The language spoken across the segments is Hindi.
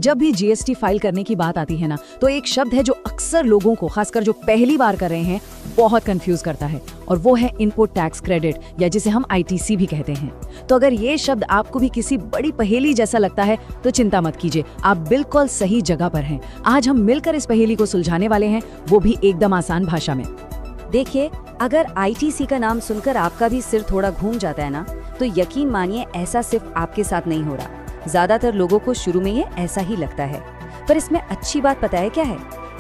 जब भी जीएसटी फाइल करने की बात आती है ना, तो एक शब्द है जो अक्सर लोगों को, खासकर जो पहली बार कर रहे हैं, बहुत कंफ्यूज करता है, और वो है इनपुट टैक्स क्रेडिट, या जिसे हम आईटीसी भी कहते हैं। तो अगर ये शब्द आपको भी किसी बड़ी पहेली जैसा लगता है तो चिंता मत कीजिए, आप बिल्कुल सही जगह पर हैं। आज हम मिलकर इस पहेली को सुलझाने वाले हैं, वो भी एकदम आसान भाषा में। देखिए, अगर आईटीसी का नाम सुनकर आपका भी सिर थोड़ा घूम जाता है ना, तो यकीन मानिए ऐसा सिर्फ आपके साथ नहीं हो रहा। ज्यादातर लोगों को शुरू में ये ऐसा ही लगता है, पर इसमें अच्छी बात पता है क्या है?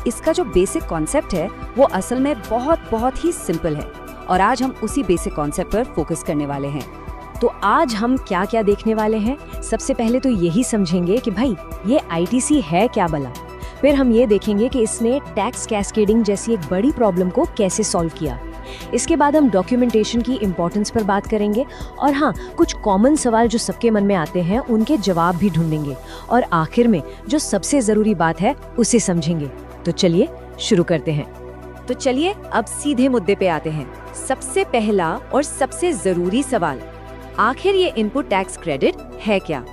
इसका जो बेसिक कॉन्सेप्ट है वो असल में बहुत ही सिंपल है, और आज हम उसी बेसिक कॉन्सेप्ट पर फोकस करने वाले हैं। तो आज हम क्या क्या देखने वाले हैं? सबसे पहले तो यही समझेंगे कि भाई ये आईटीसी है क्या भला। फिर हम ये देखेंगे कि इसने टैक्स कैस्केडिंग जैसी एक बड़ी प्रॉब्लम को कैसे सॉल्व किया। इसके बाद हम डॉक्यूमेंटेशन की इम्पोर्टेंस पर बात करेंगे, और हाँ, कुछ कॉमन सवाल जो सबके मन में आते हैं उनके जवाब भी ढूंढेंगे, और आखिर में जो सबसे जरूरी बात है उसे समझेंगे। तो चलिए शुरू करते हैं। तो चलिए अब सीधे मुद्दे पे आते हैं। सबसे पहला और सबसे जरूरी सवाल, आखिर ये इनपुट टैक्स क्रेडिट है क्या?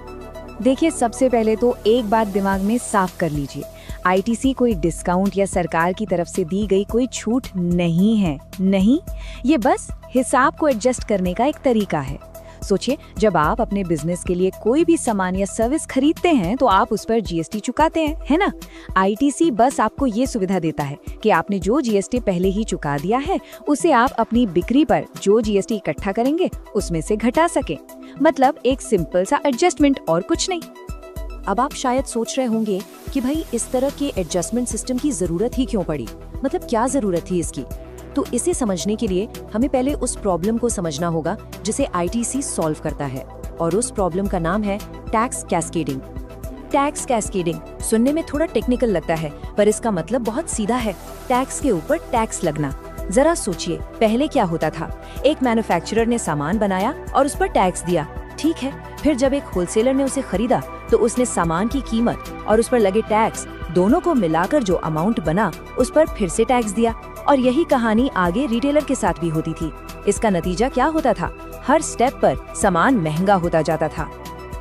देखिए, सबसे पहले तो एक बात दिमाग में साफ कर लीजिए, आईटीसी कोई डिस्काउंट या सरकार की तरफ से दी गई कोई छूट नहीं है। नहीं, ये बस हिसाब को एडजस्ट करने का एक तरीका है। सोचिए, जब आप अपने बिजनेस के लिए कोई भी सामान या सर्विस खरीदते हैं तो आप उस पर जीएसटी चुकाते हैं, है ना? आईटीसी बस आपको ये सुविधा देता है कि आपने जो जीएसटी पहले ही चुका दिया है उसे आप अपनी बिक्री पर जो जीएसटी इकट्ठा करेंगे उसमें से घटा सके। मतलब एक सिंपल सा एडजस्टमेंट, और कुछ नहीं। अब आप शायद सोच रहे होंगे कि भाई इस तरह के एडजस्टमेंट सिस्टम की जरूरत ही क्यों पड़ी, मतलब क्या जरूरत थी इसकी? तो इसे समझने के लिए हमें पहले उस प्रॉब्लम को समझना होगा जिसे आईटीसी सॉल्व करता है, और उस प्रॉब्लम का नाम है टैक्स कैस्केडिंग। टैक्स कैस्केडिंग सुनने में थोड़ा टेक्निकल लगता है, पर इसका मतलब बहुत सीधा है, टैक्स के ऊपर टैक्स लगना। जरा सोचिए, पहले क्या होता था? एक मैन्युफैक्चरर ने सामान बनाया और उस पर टैक्स दिया, ठीक है। फिर जब एक होलसेलर ने उसे खरीदा तो उसने सामान की कीमत और उस पर लगे टैक्स दोनों को मिलाकर जो अमाउंट बना उस पर फिर से टैक्स दिया। और यही कहानी आगे रिटेलर के साथ भी होती थी। इसका नतीजा क्या होता था? हर स्टेप पर सामान महंगा होता जाता था।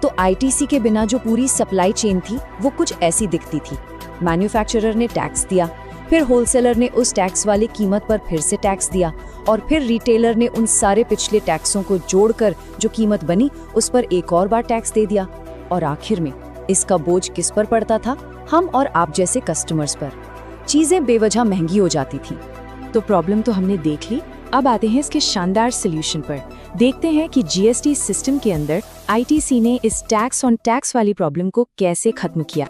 तो आईटीसी के बिना जो पूरी सप्लाई चेन थी वो कुछ ऐसी दिखती थी। मैन्युफैक्चरर ने टैक्स दिया, फिर होलसेलर ने उस टैक्स वाली कीमत पर फिर से टैक्स दिया, और फिर रिटेलर ने उन सारे पिछले टैक्सों को जोड़कर जो कीमत बनी उस पर एक और बार टैक्स दे दिया। और आखिर में इसका बोझ किस पर पड़ता था? हम और आप जैसे कस्टमर्स पर। चीजें बेवजह महंगी हो जाती थी। तो प्रॉब्लम तो हमने देख ली, अब आते हैं इसके शानदार सॉल्यूशन पर। देखते हैं कि जीएसटी सिस्टम के अंदर आईटीसी ने इस टैक्स ऑन टैक्स वाली प्रॉब्लम को कैसे खत्म किया।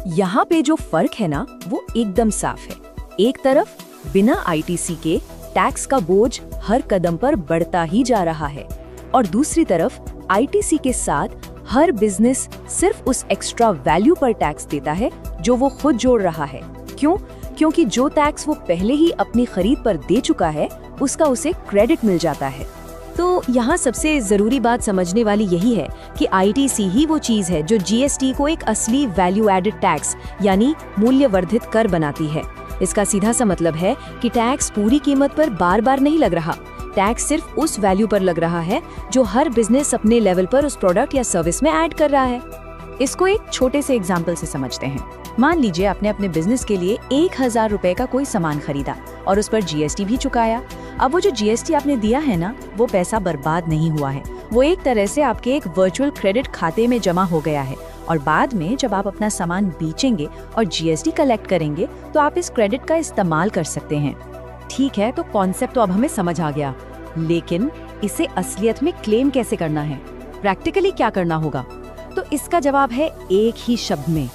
यहाँ पे जो फर्क है ना, वो एकदम साफ है। एक तरफ बिना आईटीसी के टैक्स का बोझ हर कदम पर बढ़ता ही जा रहा है, और दूसरी तरफ आईटीसी के साथ हर बिजनेस सिर्फ उस एक्स्ट्रा वैल्यू पर टैक्स देता है जो वो खुद जोड़ रहा है। क्यों? क्योंकि जो टैक्स वो पहले ही अपनी खरीद पर दे चुका है उसका उसे क्रेडिट मिल जाता है। तो यहाँ सबसे जरूरी बात समझने वाली यही है कि आईटीसी ही वो चीज है जो जीएसटी को एक असली वैल्यू एडेड टैक्स यानी मूल्य वर्धित कर बनाती है। इसका सीधा सा मतलब है कि टैक्स पूरी कीमत पर बार बार नहीं लग रहा, टैक्स सिर्फ उस वैल्यू पर लग रहा है जो हर बिजनेस अपने लेवल पर उस प्रोडक्ट या सर्विस में ऐड कर रहा है। इसको एक छोटे से एग्जाम्पल से समझते हैं। मान लीजिए आपने अपने बिजनेस के लिए 1000 रुपए का कोई सामान खरीदा और उस पर जीएसटी भी चुकाया। अब वो जो जीएसटी आपने दिया है ना, वो पैसा बर्बाद नहीं हुआ है, वो एक तरह से आपके एक वर्चुअल क्रेडिट खाते में जमा हो गया है, और बाद में जब आप अपना सामान बेचेंगे और जीएसटी कलेक्ट करेंगे तो आप इस क्रेडिट का इस्तेमाल कर सकते हैं। ठीक है, तो कॉन्सेप्ट तो अब हमें समझ आ गया, लेकिन इसे असलियत में क्लेम कैसे करना है? प्रैक्टिकली क्या करना होगा? तो इसका जवाब है एक ही शब्द में,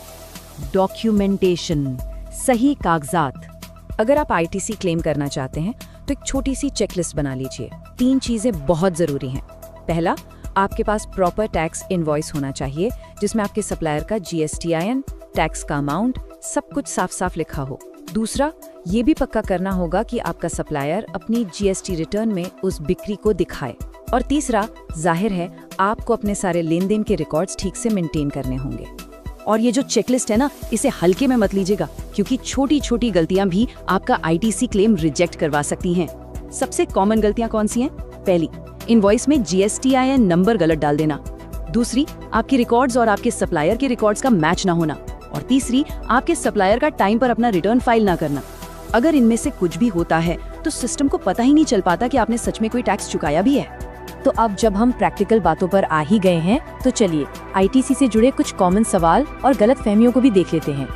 डॉक्यूमेंटेशन, सही कागजात। अगर आप आईटीसी क्लेम करना चाहते हैं तो एक छोटी सी चेकलिस्ट बना लीजिए। 3 चीजें बहुत जरूरी हैं। पहला, आपके पास प्रॉपर टैक्स इनवॉइस होना चाहिए जिसमें आपके सप्लायर का जीएसटीआईएन, टैक्स का अमाउंट, सब कुछ साफ साफ लिखा हो। दूसरा, ये भी पक्का करना होगा कि आपका सप्लायर अपनी जीएसटी रिटर्न में उस बिक्री को दिखाए। और तीसरा, जाहिर है आपको अपने सारे लेन देन के रिकॉर्ड्स ठीक से मेंटेन करने होंगे। और ये जो चेकलिस्ट है ना, इसे हल्के में मत लीजिएगा, क्योंकि छोटी छोटी गलतियां भी आपका आईटीसी क्लेम रिजेक्ट करवा सकती हैं। सबसे कॉमन गलतियां कौन सी हैं? पहली, इनवॉइस में जीएसटीआईएन नंबर गलत डाल देना। दूसरी, आपके रिकॉर्ड्स और आपके सप्लायर के रिकॉर्ड्स का मैच ना होना। और तीसरी, आपके सप्लायर का टाइम पर अपना रिटर्न फाइल ना करना। अगर इनमें से कुछ भी होता है तो सिस्टम को पता ही नहीं चल पाता कि आपने सच में कोई टैक्स चुकाया भी है। तो अब जब हम प्रैक्टिकल बातों पर आ ही गए हैं तो चलिए आईटीसी से जुड़े कुछ कॉमन सवाल और गलतफहमियों को भी देख लेते हैं।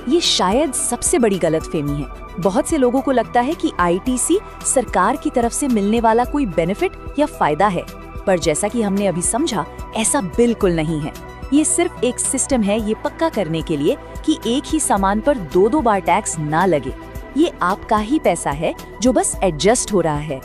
ये शायद सबसे बड़ी गलतफहमी है। बहुत से लोगों को लगता है कि आईटीसी सरकार की तरफ से मिलने वाला कोई बेनिफिट या फायदा है, पर जैसा कि हमने अभी समझा, ऐसा बिल्कुल नहीं है। ये सिर्फ एक सिस्टम है ये पक्का करने के लिए कि एक ही सामान पर दो बार टैक्स ना लगे। ये आपका ही पैसा है जो बस एडजस्ट हो रहा है।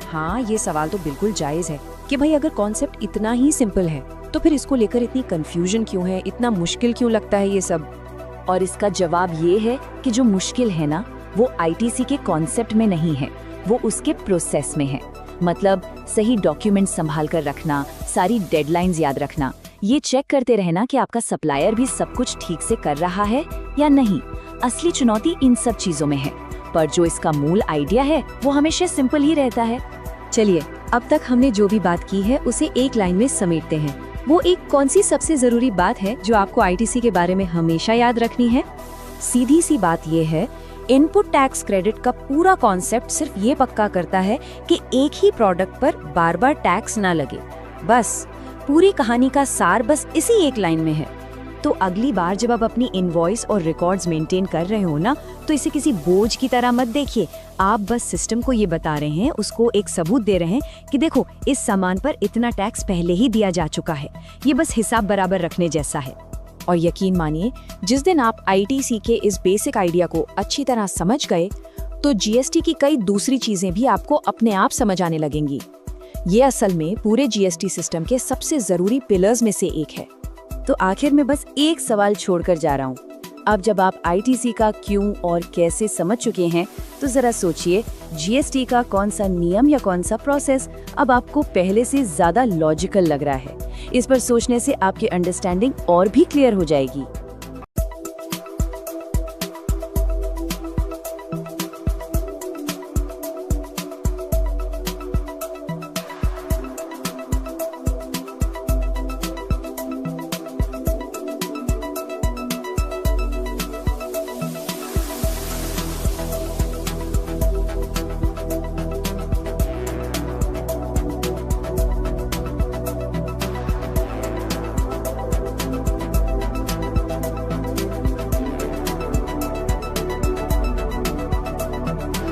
हाँ, ये सवाल तो बिल्कुल जायज है कि भाई अगर कॉन्सेप्ट इतना ही सिंपल है तो फिर इसको लेकर इतनी कंफ्यूजन क्यों है, इतना मुश्किल क्यों लगता है ये सब। और इसका जवाब ये है कि जो मुश्किल है ना, वो आईटीसी के कॉन्सेप्ट में नहीं है, वो उसके प्रोसेस में है। मतलब सही डॉक्यूमेंट संभाल कर रखना, सारी डेडलाइंस याद रखना, ये चेक करते रहना कि आपका सप्लायर भी सब कुछ ठीक से कर रहा है या नहीं। असली चुनौती इन सब चीजों में है, पर जो इसका मूल आइडिया है वो हमेशा सिंपल ही रहता है। चलिए, अब तक हमने जो भी बात की है उसे एक लाइन में समेटते हैं। वो एक कौन सी सबसे जरूरी बात है जो आपको आईटीसी के बारे में हमेशा याद रखनी है? सीधी सी बात ये है, इनपुट टैक्स क्रेडिट का पूरा कॉन्सेप्ट सिर्फ ये पक्का करता है कि एक ही प्रोडक्ट पर बार बार टैक्स ना लगे। बस पूरी कहानी का सार बस इसी एक लाइन में है। तो अगली बार जब आप अपनी इनवॉइस और रिकॉर्ड्स मेंटेन कर रहे हो ना, तो इसे किसी बोझ की तरह मत देखिए। आप बस सिस्टम को ये बता रहे हैं, उसको एक सबूत दे रहे हैं कि देखो, इस सामान पर इतना टैक्स पहले ही दिया जा चुका है। ये बस हिसाब बराबर रखने जैसा है। और यकीन मानिए, जिस दिन आप आईटीसी के इस बेसिक आइडिया को अच्छी तरह समझ गए, तो जीएसटी की कई दूसरी चीजें भी आपको अपने आप समझ आने लगेंगी। ये असल में पूरे जीएसटी सिस्टम के सबसे जरूरी पिलर्स में से एक है। तो आखिर में बस एक सवाल छोड़कर जा रहा हूँ। अब जब आप आईटीसी का क्यों और कैसे समझ चुके हैं, तो जरा सोचिए, जीएसटी का कौन सा नियम या कौन सा प्रोसेस अब आपको पहले से ज्यादा लॉजिकल लग रहा है। इस पर सोचने से आपकी अंडरस्टैंडिंग और भी क्लियर हो जाएगी।